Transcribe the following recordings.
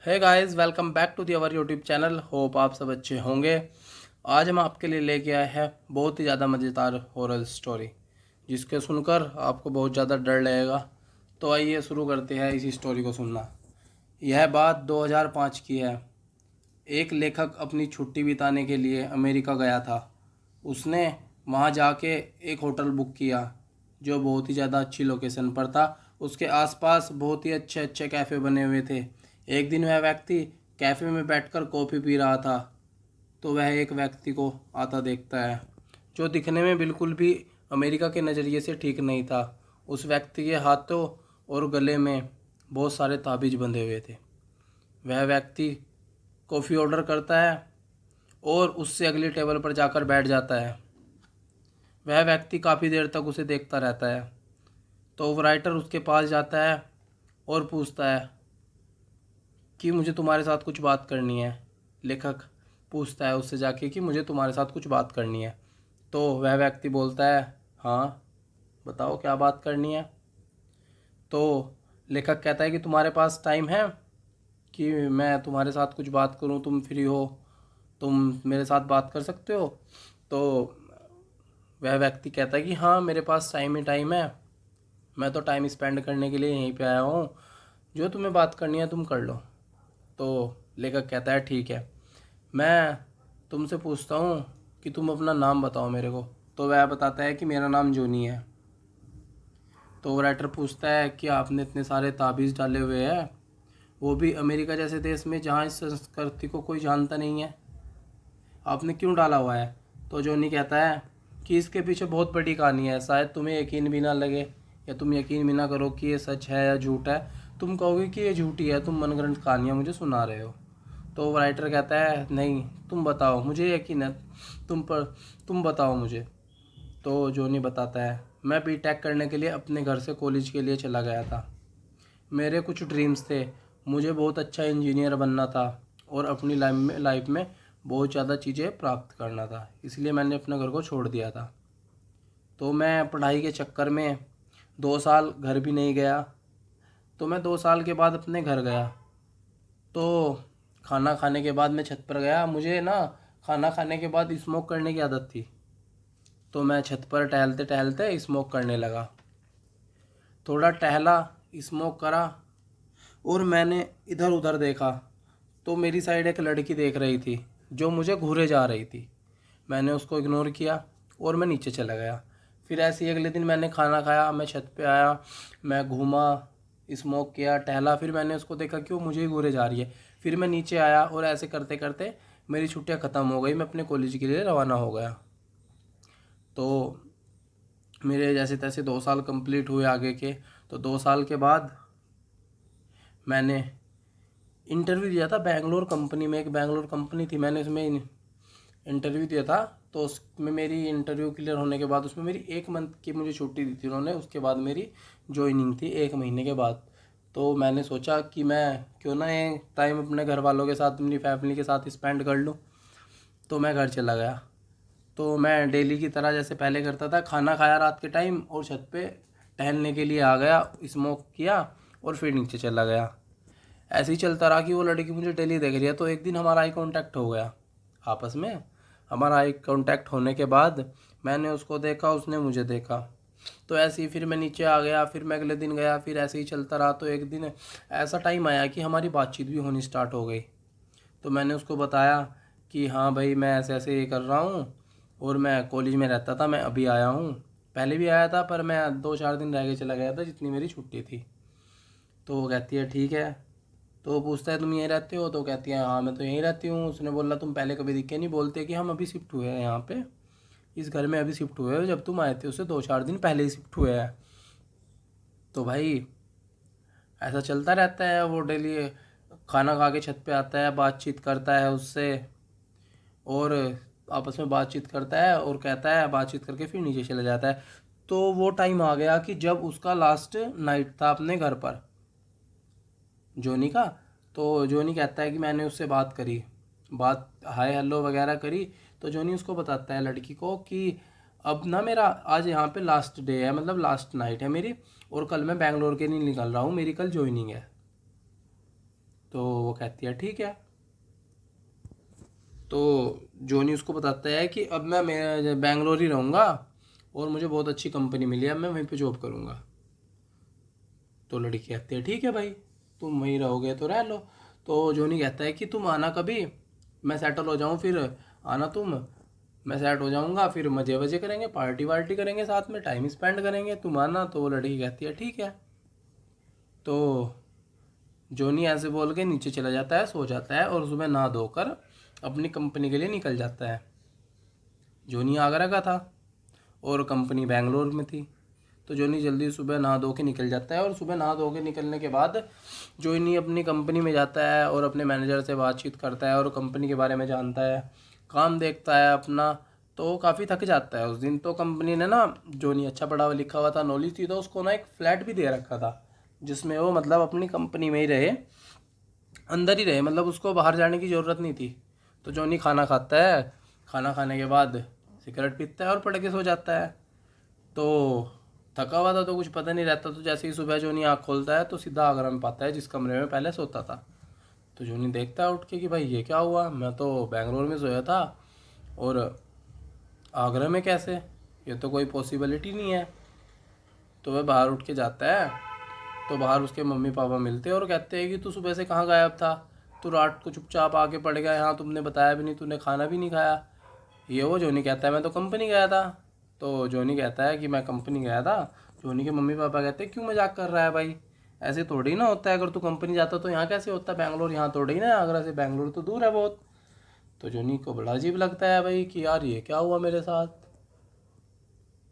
Hey guys, welcome back to the our YouTube channel. Hope आप सब अच्छे होंगे। आज हम आपके लिए लेके आए हैं बहुत ही ज़्यादा मज़ेदार हॉरर स्टोरी, जिसके सुनकर आपको बहुत ज़्यादा डर लगेगा। तो आइए शुरू करते हैं इसी स्टोरी को सुनना। यह बात 2005 की है। एक लेखक अपनी छुट्टी बिताने के लिए अमेरिका गया था। उसने वहाँ जाके एक होटल बुक किया जो बहुत ही ज़्यादा अच्छी लोकेशन पर था। उसके आसपास बहुत ही अच्छे अच्छे कैफ़े बने हुए थे। एक दिन वह व्यक्ति कैफ़े में बैठकर कॉफ़ी पी रहा था, तो वह एक व्यक्ति को आता देखता है जो दिखने में बिल्कुल भी अमेरिका के नज़रिए से ठीक नहीं था। उस व्यक्ति के हाथों और गले में बहुत सारे ताबीज़ बंधे हुए थे। वह व्यक्ति कॉफ़ी ऑर्डर करता है और उससे अगली टेबल पर जाकर बैठ जाता है। वह व्यक्ति काफ़ी देर तक उसे देखता रहता है। तो वो राइटर उसके पास जाता है और पूछता है कि मुझे तुम्हारे साथ कुछ बात करनी है। लेखक पूछता है उससे जाके कि मुझे तुम्हारे साथ कुछ बात करनी है। तो वह व्यक्ति बोलता है, हाँ बताओ क्या बात करनी है। तो लेखक कहता है कि तुम्हारे पास टाइम है कि मैं तुम्हारे साथ कुछ बात करूं, तुम फ्री हो, तुम मेरे साथ बात कर सकते हो। तो वह व्यक्ति कहता है कि हाँ मेरे पास टाइम ही टाइम है, मैं तो टाइम स्पेंड करने के लिए यहीं पे आया हूँ, जो तुम्हें बात करनी है तुम कर लो। तो लेखक कहता है ठीक है, मैं तुमसे पूछता हूँ कि तुम अपना नाम बताओ मेरे को। तो वह बताता है कि मेरा नाम जोनी है। तो राइटर पूछता है कि आपने इतने सारे ताबीज़ डाले हुए हैं, वो भी अमेरिका जैसे देश में जहाँ इस संस्कृति को कोई जानता नहीं है, आपने क्यों डाला हुआ है। तो जॉनी कहता है कि इसके पीछे बहुत बड़ी कहानी है, शायद तुम्हें यकीन भी ना लगे या तुम यकीन भी ना करो कि ये सच है या झूठ है। तुम कहोगे कि ये झूठी है, तुम मनगढ़ंत कहानियाँ मुझे सुना रहे हो। तो राइटर कहता है नहीं, तुम बताओ, मुझे यकीन है तुम पर, तुम बताओ मुझे। तो जॉनी बताता है मैं बीटेक करने के लिए अपने घर से कॉलेज के लिए चला गया था। मेरे कुछ ड्रीम्स थे, मुझे बहुत अच्छा इंजीनियर बनना था और अपनी लाइफ में बहुत ज़्यादा चीज़ें प्राप्त करना था, इसलिए मैंने अपने घर को छोड़ दिया था। तो मैं पढ़ाई के चक्कर में 2 साल घर भी नहीं गया। तो मैं 2 साल के बाद अपने घर गया। तो खाना खाने के बाद मैं छत पर गया। मुझे ना खाना खाने के बाद स्मोक करने की आदत थी, तो मैं छत पर टहलते टहलते स्मोक करने लगा। थोड़ा टहला, स्मोक करा और मैंने इधर उधर देखा, तो मेरी साइड एक लड़की देख रही थी जो मुझे घूरे जा रही थी। मैंने उसको इग्नोर किया और मैं नीचे चला गया। फिर ऐसे ही अगले दिन मैंने खाना खाया, मैं छत पे आया, मैं घूमा, स्मोक किया, टहला, फिर मैंने उसको देखा कि वो मुझे ही घूरे जा रही है। फिर मैं नीचे आया और ऐसे करते करते मेरी छुट्टियां ख़त्म हो गई, मैं अपने कॉलेज के लिए रवाना हो गया। तो मेरे जैसे तैसे 2 साल कंप्लीट हुए आगे के। तो 2 साल के बाद मैंने इंटरव्यू दिया था बेंगलोर कंपनी में। एक बेंगलोर कंपनी थी, मैंने उसमें इंटरव्यू दिया था। तो उसमें मेरी इंटरव्यू क्लियर होने के बाद उसमें मेरी 1 मंथ की मुझे छुट्टी दी थी उन्होंने। उसके बाद मेरी ज्वाइनिंग थी 1 महीने के बाद। तो मैंने सोचा कि मैं क्यों ना ये टाइम अपने घर वालों के साथ, अपनी फैमिली के साथ स्पेंड कर लूँ। तो मैं घर चला गया। तो मैं डेली की तरह जैसे पहले करता था, खाना खाया रात के टाइम और छत पे टहलने के लिए आ गया, स्मोक किया और फिर नीचे चला गया। ऐसे ही चलता रहा कि वो लड़की मुझे डेली देख रही है। तो एक दिन हमारा आई कांटेक्ट हो गया आपस में। हमारा आई कांटेक्ट होने के बाद मैंने उसको देखा, उसने मुझे देखा। तो ऐसे ही फिर मैं नीचे आ गया, फिर मैं अगले दिन गया, फिर ऐसे ही चलता रहा। तो एक दिन ऐसा टाइम आया कि हमारी बातचीत भी होनी स्टार्ट हो गई। तो मैंने उसको बताया कि हाँ भाई मैं ऐसे ऐसे ये कर रहा हूँ और मैं कॉलेज में रहता था, मैं अभी आया हूँ। पहले भी आया था पर मैं 2-4 दिन रह के चला गया था जितनी मेरी छुट्टी थी। तो वो कहती है ठीक है। तो वो पूछता है तुम यहीं रहते हो। तो कहती है हाँ मैं तो यहीं रहती हूँ। उसने बोला तुम पहले कभी दिखे नहीं। बोलते कि हम अभी शिफ्ट हुए हैं यहाँ पे, इस घर में अभी शिफ्ट हुए हो, जब तुम आए थे उससे 2-4 दिन पहले ही शिफ्ट हुए हैं। तो भाई ऐसा चलता रहता है। वो डेली खाना खा के छत पे आता है, बातचीत करता है उससे और आपस में बातचीत करता है और कहता है, बातचीत करके फिर नीचे चला जाता है। तो वो टाइम आ गया कि जब उसका लास्ट नाइट था अपने घर पर, जोनी का। तो जोनी कहता है कि मैंने उससे बात करी, बात हाय हेलो वगैरह करी। तो जोनी उसको बताता है लड़की को कि अब ना मेरा आज यहाँ पे लास्ट डे है, मतलब लास्ट नाइट है मेरी, और कल मैं बैंगलोर के लिए निकल रहा हूँ, मेरी कल ज्वाइनिंग है। तो वो कहती है ठीक है। तो जॉनी उसको बताता है कि अब मैं बेंगलोर ही रहूँगा और मुझे बहुत अच्छी कंपनी मिली है, मैं वहीं पे जॉब करूँगा। तो लड़की कहती है ठीक है भाई, तुम वहीं रहोगे तो रह लो। तो जॉनी कहता है कि तुम आना कभी, मैं सेटल हो जाऊँ फिर आना तुम, मैं सेट हो जाऊँगा, फिर मज़े वजे करेंगे, पार्टी वार्टी करेंगे, साथ में टाइम स्पेंड करेंगे, तुम आना। तो वो लड़की कहती है ठीक है। तो जॉनी ऐसे बोल के नीचे चला जाता है, सो जाता है और सुबह नहा धोकर अपनी कंपनी के लिए निकल जाता है। जॉनी आगरा का था और कंपनी बेंगलोर में थी। तो जॉनी जल्दी सुबह नहा धो के निकल जाता है और सुबह नहा धो के निकलने के बाद जॉनी अपनी कंपनी में जाता है और अपने मैनेजर से बातचीत करता है और कंपनी के बारे में जानता है, काम देखता है अपना। तो काफ़ी थक जाता है उस दिन। तो कंपनी ने ना, जॉनी अच्छा पढ़ा लिखा हुआ था, नॉलेज थी, तो उसको ना एक फ्लैट भी दे रखा था जिसमें वो मतलब अपनी कंपनी में ही रहे, अंदर ही रहे, मतलब उसको बाहर जाने की ज़रूरत नहीं थी। तो जॉनी खाना खाता है, खाना खाने के बाद सिगरेट पीता है और पड़ के सो जाता है। तो थका हुआ था तो कुछ पता नहीं रहता। तो जैसे ही सुबह जॉनी आँख खोलता है तो सीधा आगरा में पाता है जिस कमरे में पहले सोता था। तो जॉनी देखता है उठ के कि भाई ये क्या हुआ, मैं तो बेंगलोर में सोया था और आगरा में कैसे, ये तो कोई पॉसिबिलिटी नहीं है। तो वह बाहर उठ के जाता है। तो बाहर उसके मम्मी पापा मिलते हैं और कहते हैं कि तू सुबह से कहाँ गायब था, तू रात को चुपचाप आके पड़ गया यहाँ, तुमने बताया भी नहीं, तूने खाना भी नहीं खाया। ये वो जॉनी कहता है मैं तो कंपनी गया था। तो जॉनी कहता है कि मैं कंपनी गया था। जॉनी के मम्मी पापा कहते हैं क्यों मजाक कर रहा है भाई, ऐसे थोड़ी ना होता है, अगर तू कंपनी जाता तो यहाँ कैसे होता, बेंगलोर यहाँ थोड़ी ना है, आगरा से बेंगलोर तो दूर है बहुत। तो जॉनी को बड़ा अजीब लगता है भाई कि यार ये क्या हुआ मेरे साथ।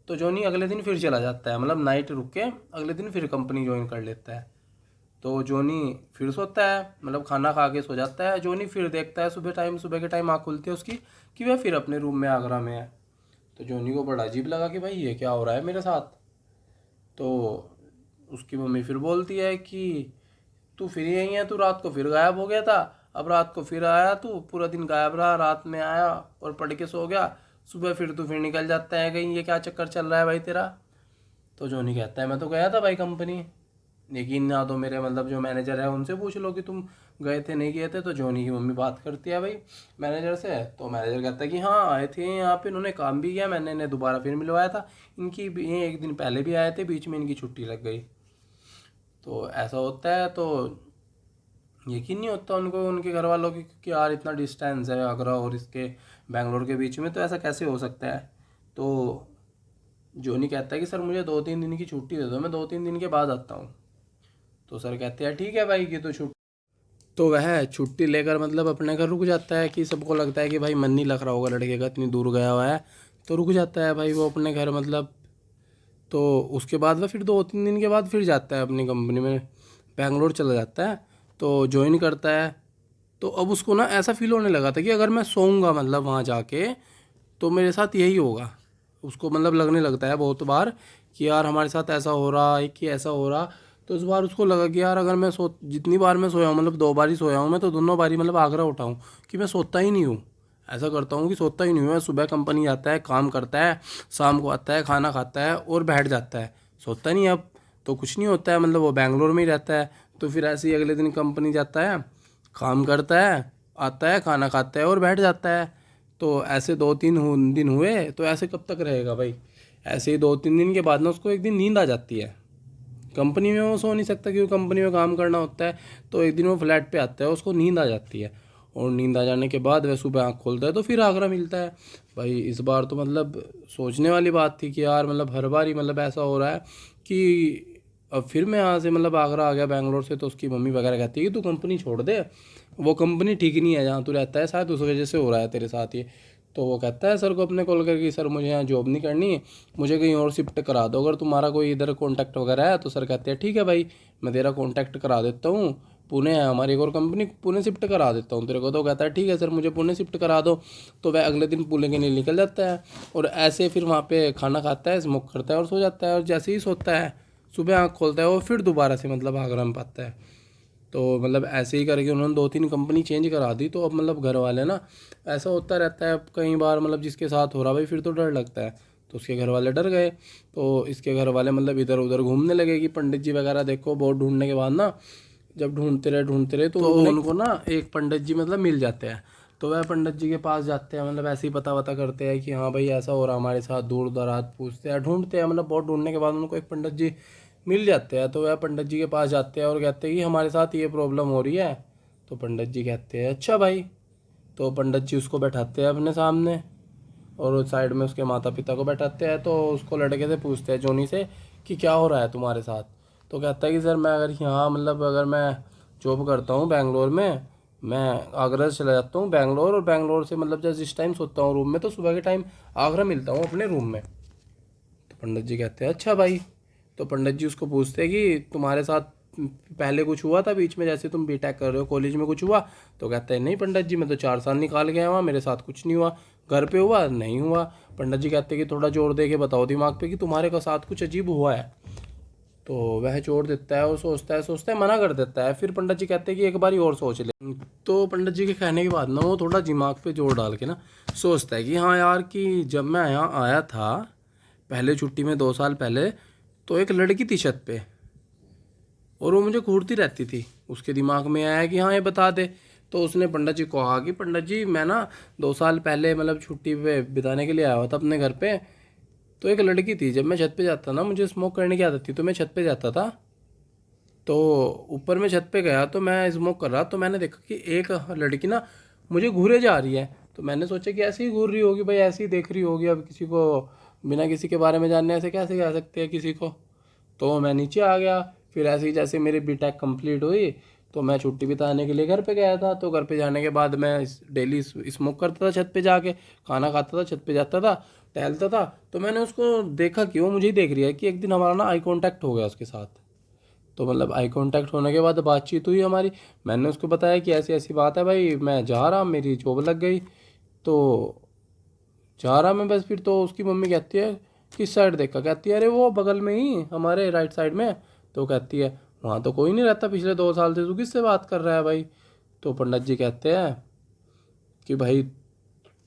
तो जॉनी अगले दिन फिर चला जाता है, मतलब नाइट रुक के अगले दिन फिर कंपनी ज्वाइन कर लेता है। तो जॉनी फिर सोता है, मतलब खाना खा के सो जाता है। जॉनी फिर देखता है सुबह के टाइम आँख खुलती है उसकी कि वह फिर अपने रूम में आगरा में है। तो जॉनी को बड़ा अजीब लगा कि भाई ये क्या हो रहा है मेरे साथ। तो उसकी मम्मी फिर बोलती है कि तू फिर यहीं है, तू रात को फिर गायब हो गया था, अब रात को फिर आया, तू पूरा दिन गायब रहा, रात में आया और पढ़ के सो गया, सुबह फिर तू फिर निकल जाता है कहीं, ये क्या चक्कर चल रहा है भाई तेरा। तो जॉनी कहता है मैं तो गया था भाई कंपनी, यकीन ना तो मेरे मतलब जो मैनेजर है उनसे पूछ लो कि तुम गए थे नहीं गए थे। तो जॉनी की मम्मी बात करती है भाई मैनेजर से। तो मैनेजर कहता है कि हाँ आए थे यहाँ पे, इन्होंने काम भी किया, मैंने इन्हें दोबारा फिर मिलवाया था, ये एक दिन पहले भी आए थे, बीच में इनकी छुट्टी लग गई। तो ऐसा होता है। तो यकीन नहीं होता उनको, उनके घर वालों की, कि यार इतना डिस्टेंस है आगरा और इसके बेंगलोर के बीच में, तो ऐसा कैसे हो सकता है। तो जॉनी कहता है कि सर मुझे 2-3 दिन की छुट्टी दे दो, मैं 2-3 दिन के बाद आता हूँ। तो सर कहते हैं ठीक है भाई कि तो छुट्टी। तो वह छुट्टी लेकर मतलब अपने घर रुक जाता है, कि सबको लगता है कि भाई मन नहीं लग रहा होगा लड़के का, इतनी दूर गया हुआ है, तो रुक जाता है भाई वो अपने घर मतलब। तो उसके बाद वह फिर 2-3 दिन के बाद फिर जाता है अपनी कंपनी में, बेंगलोर चला जाता है। तो ज्वाइन करता है। तो अब उसको ना ऐसा फील होने लगा था कि अगर मैं सोऊंगा मतलब वहाँ जाके तो मेरे साथ यही होगा। उसको मतलब लगने लगता है बहुत बार कि यार हमारे साथ ऐसा हो रहा है कि ऐसा हो रहा। तो इस बार उसको लगा कि यार अगर मैं जितनी बार मैं सोया हूँ, मतलब 2 बार ही सोया हूँ मैं, तो दोनों बारी मतलब आगरा उठाऊँ कि मैं सोता ही नहीं हूँ। ऐसा करता हूँ कि सोता ही नहीं हूँ मैं, सुबह कंपनी जाता है, काम करता है, शाम को आता है, खाना खाता है और बैठ जाता है, सोता नहीं। अब तो कुछ नहीं होता है, मतलब वो बेंगलोर में ही रहता है। तो फिर ऐसे ही अगले दिन कंपनी जाता है, काम करता है, आता है, खाना खाता है और बैठ जाता है। तो ऐसे 2-3 दिन हुए। तो ऐसे कब तक रहेगा भाई। ऐसे ही 2-3 दिन के बाद ना उसको एक दिन नींद आ जाती है। कंपनी में वो सो नहीं सकता क्योंकि कंपनी में काम करना होता है। तो एक दिन वो फ्लैट पे आता है, उसको नींद आ जाती है और नींद आ जाने के बाद वह सुबह आँख खोलता है तो फिर आगरा मिलता है। भाई इस बार तो मतलब सोचने वाली बात थी कि यार मतलब हर बार ही मतलब ऐसा हो रहा है कि अब फिर मैं यहाँ से मतलब आगरा आ गया बेंगलोर से। तो उसकी मम्मी वगैरह कहती है कि तू कंपनी छोड़ दे, वो कंपनी ठीक नहीं है जहाँ तू रहता है, शायद उस वजह से हो रहा है तेरे साथ ये। तो वो कहता है सर को अपने कॉल करके, सर मुझे यहाँ जॉब नहीं करनी, मुझे कहीं और शिफ्ट करा दो, अगर तुम्हारा कोई इधर कॉन्टैक्ट वगैरह है। तो सर कहते हैं ठीक है भाई, मैं तेरा कॉन्टैक्ट करा देता हूँ, पुणे है हमारी एक और कंपनी, पुणे शिफ्ट करा देता हूँ तेरे को। तो कहता है ठीक है सर मुझे पुणे शिफ्ट करा दो। तो वह अगले दिन पुणे के लिए निकल जाता है और ऐसे फिर वहाँ पे खाना खाता है, स्मोक करता है और सो जाता है। और जैसे ही सोता है, सुबह आँख खोलता है, वो फिर दोबारा से मतलब आगरा में पाता है। तो मतलब ऐसे ही करके उन्होंने 2-3 कंपनी चेंज करा दी। तो अब मतलब घर वाले ना, ऐसा होता रहता है अब कई बार, मतलब जिसके साथ हो रहा भाई फिर तो डर लगता है। तो उसके घर वाले डर गए। तो इसके घर वाले मतलब इधर उधर घूमने लगे कि पंडित जी वगैरह देखो, बहुत ढूंढने के बाद ना जब ढूंढते रहे तो उनको ना एक पंडित जी मतलब मिल जाते हैं। तो वह पंडित जी के पास जाते हैं, मतलब ऐसे ही पता वता करते हैं कि हाँ भाई ऐसा हो रहा हमारे साथ, दूर दराज पूछते हैं, ढूंढते हैं, मतलब बहुत ढूंढने के बाद उनको एक पंडित जी मिल जाते हैं। तो वह पंडित जी के पास जाते हैं और कहते हैं कि हमारे साथ ये प्रॉब्लम हो रही है। तो पंडित जी कहते हैं अच्छा भाई। तो पंडित जी उसको बैठाते हैं अपने सामने और उस साइड में उसके माता पिता को बैठाते हैं। तो उसको लड़के से पूछते हैं, जोनी से, कि क्या हो रहा है तुम्हारे साथ। तो कहता है कि सर मैं अगर यहाँ मतलब अगर मैं जॉब करता हूँ बेंगलोर में, मैं आगरा से चला जाता हूँ बेंगलोर, और बेंगलोर से मतलब जैसे इस टाइम सोता हूँ रूम में, तो सुबह के टाइम आगरा मिलता हूँ अपने रूम में। तो पंडित जी कहते हैं अच्छा भाई। तो पंडित जी उसको पूछते हैं कि तुम्हारे साथ पहले कुछ हुआ था बीच में, जैसे तुम बीटेक कर रहे हो कॉलेज में कुछ हुआ। तो कहते हैं नहीं पंडित जी, मैं तो 4 साल निकाल गया वहाँ, मेरे साथ कुछ नहीं हुआ। घर पे हुआ नहीं हुआ। पंडित जी कहते हैं कि थोड़ा जोर दे के बताओ दिमाग पे कि तुम्हारे का साथ कुछ अजीब हुआ है। तो वह जोड़ देता है और सोचता है मना कर देता है। फिर पंडित जी कहते हैं कि एक बारी और सोच ले। तो पंडित जी के कहने के बाद ना वो थोड़ा दिमाग पे जोर डाल के ना सोचता है कि हाँ यार, कि जब मैं यहाँ आया था पहले छुट्टी में 2 साल पहले, तो एक लड़की थी छत पे और वो मुझे घूरती रहती थी। उसके दिमाग में आया कि हाँ ये बता दे। तो उसने पंडित जी को कहा कि पंडित जी मैं ना 2 साल पहले मतलब छुट्टी पे बिताने के लिए आया हुआ था अपने घर पे। तो एक लड़की थी, जब मैं छत पे जाता ना, मुझे स्मोक करने की आदत थी, तो मैं छत पे जाता था। तो ऊपर मैं छत पे गया तो मैं स्मोक कर रहा, तो मैंने देखा कि एक लड़की ना मुझे घूरे जा रही है। तो मैंने सोचा कि ऐसे ही घूर रही होगी भाई, ऐसे ही देख रही होगी, अब किसी को बिना किसी के बारे में जानने ऐसे कैसे कह सकते हैं किसी को। तो मैं नीचे आ गया। फिर ऐसे ही जैसे मेरी बीटेक कंप्लीट हुई तो मैं छुट्टी बिताने के लिए घर पे गया था। तो घर पे जाने के बाद मैं डेली स्मोक करता था छत पे जाके, खाना खाता था, छत पे जाता था, टहलता था। तो मैंने उसको देखा कि वो मुझे ही देख रही है, कि एक दिन हमारा ना आई कांटेक्ट हो गया उसके साथ। तो मतलब आई कांटेक्ट होने के बाद बातचीत हुई हमारी। मैंने उसको बताया कि ऐसी ऐसी बात है भाई, मैं जा रहा, मेरी जॉब लग गई, तो जा रहा मैं बस। फिर तो उसकी मम्मी कहती है किस साइड देखा, कहती है अरे वो बगल में ही हमारे राइट साइड में। तो कहती है वहाँ तो कोई नहीं रहता पिछले 2 साल से, तू किससे बात कर रहा है भाई। तो पंडित जी कहते हैं कि भाई,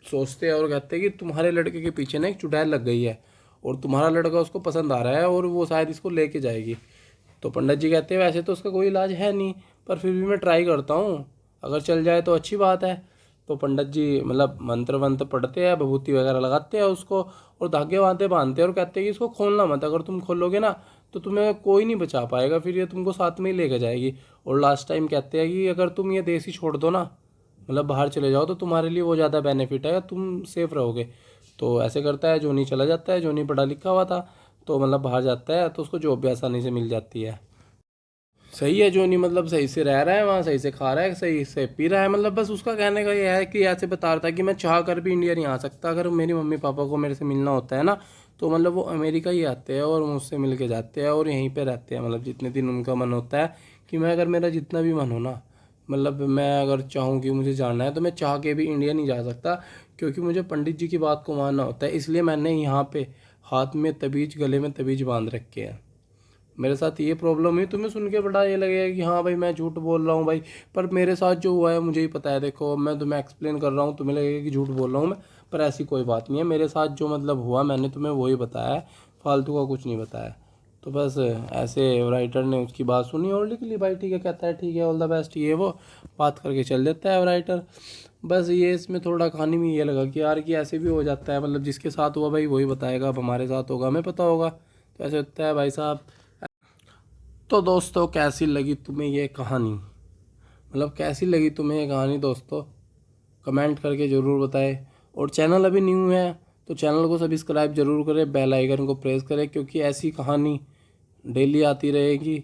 सोचते हैं और कहते हैं कि तुम्हारे लड़के के पीछे ना एक चुड़ैल लग गई है और तुम्हारा लड़का उसको पसंद आ रहा है और वो शायद इसको लेके जाएगी। तो पंडित जी कहते हैं वैसे तो उसका कोई इलाज है नहीं, पर फिर भी मैं ट्राई करता हूँ, अगर चल जाए तो अच्छी बात है। तो पंडित जी मतलब मंत्र वंत्र पढ़ते हैं, विभूति वगैरह लगाते हैं उसको और धागे वाते बांधते हैं और कहते हैं कि इसको खोलना मत, अगर तुम खोलोगे ना तो तुम्हें कोई नहीं बचा पाएगा, फिर ये तुमको साथ में ही लेके जाएगी। और लास्ट टाइम कहते हैं कि अगर तुम ये देश ही छोड़ दो ना, मतलब बाहर चले जाओ, तो तुम्हारे लिए वो ज़्यादा बेनिफिट है, तुम सेफ रहोगे। तो ऐसे करता है, जोनी चला जाता है। जोनी पढ़ा लिखा हुआ था, तो मतलब बाहर जाता है तो उसको जॉब भी आसानी से मिल जाती है। सही है जोनी, मतलब सही से रह रहा है वहाँ, सही से खा रहा है, सही से पी रहा है। मतलब बस उसका कहने का ये है कि ऐसे बता रहा था कि मैं चाह कर भी इंडिया नहीं आ सकता, अगर मेरी मम्मी पापा को मेरे से मिलना होता है ना, तो मतलब वो अमेरिका ही आते हैं और मुझसे मिल के जाते हैं और यहीं पे रहते हैं, मतलब जितने दिन उनका मन होता है। कि मैं अगर मेरा जितना भी मन हो ना, मतलब मैं अगर चाहूँ कि मुझे जाना है तो मैं चाह के भी इंडिया नहीं जा सकता, क्योंकि मुझे पंडित जी की बात को मानना होता है। इसलिए मैंने यहाँ पे हाथ में तबीज, गले में तबीज बांध रखे हैं। मेरे साथ ये प्रॉब्लम हुई, तुम्हें सुन के बड़ा ये लगेगा कि हाँ भाई मैं झूठ बोल रहा हूँ भाई, पर मेरे साथ जो हुआ है मुझे ही पता है। देखो मैं तुम्हें एक्सप्लेन कर रहा हूँ, तुम्हें लगेगा कि झूठ बोल रहा हूँ मैं, पर ऐसी कोई बात नहीं है। मेरे साथ जो मतलब हुआ मैंने तुम्हें वही बताया है, फालतू का कुछ नहीं बताया। तो बस ऐसे राइटर ने उसकी बात सुनी और लिख ली भाई, ठीक है, कहता है ठीक है ऑल द बेस्ट, ये वो बात करके चल देता है राइटर। बस ये इसमें थोड़ा कहानी में ये लगा कि यार कि ऐसे भी हो जाता है, मतलब जिसके साथ हुआ भाई वही बताएगा, अब हमारे साथ होगा हमें पता होगा, तो ऐसे होता है भाई साहब। तो दोस्तों कैसी लगी तुम्हें ये कहानी, मतलब कैसी लगी तुम्हें ये कहानी दोस्तों, कमेंट करके ज़रूर बताएं। और चैनल अभी न्यू है तो चैनल को सब्सक्राइब जरूर करें, बेल आइकन को प्रेस करें, क्योंकि ऐसी कहानी डेली आती रहेगी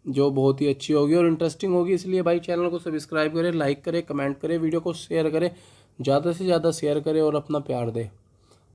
जो बहुत ही अच्छी होगी और इंटरेस्टिंग होगी। इसलिए भाई चैनल को सब्सक्राइब करें, लाइक करें, कमेंट करें, वीडियो को शेयर करें, ज़्यादा से ज़्यादा शेयर करें और अपना प्यार दें।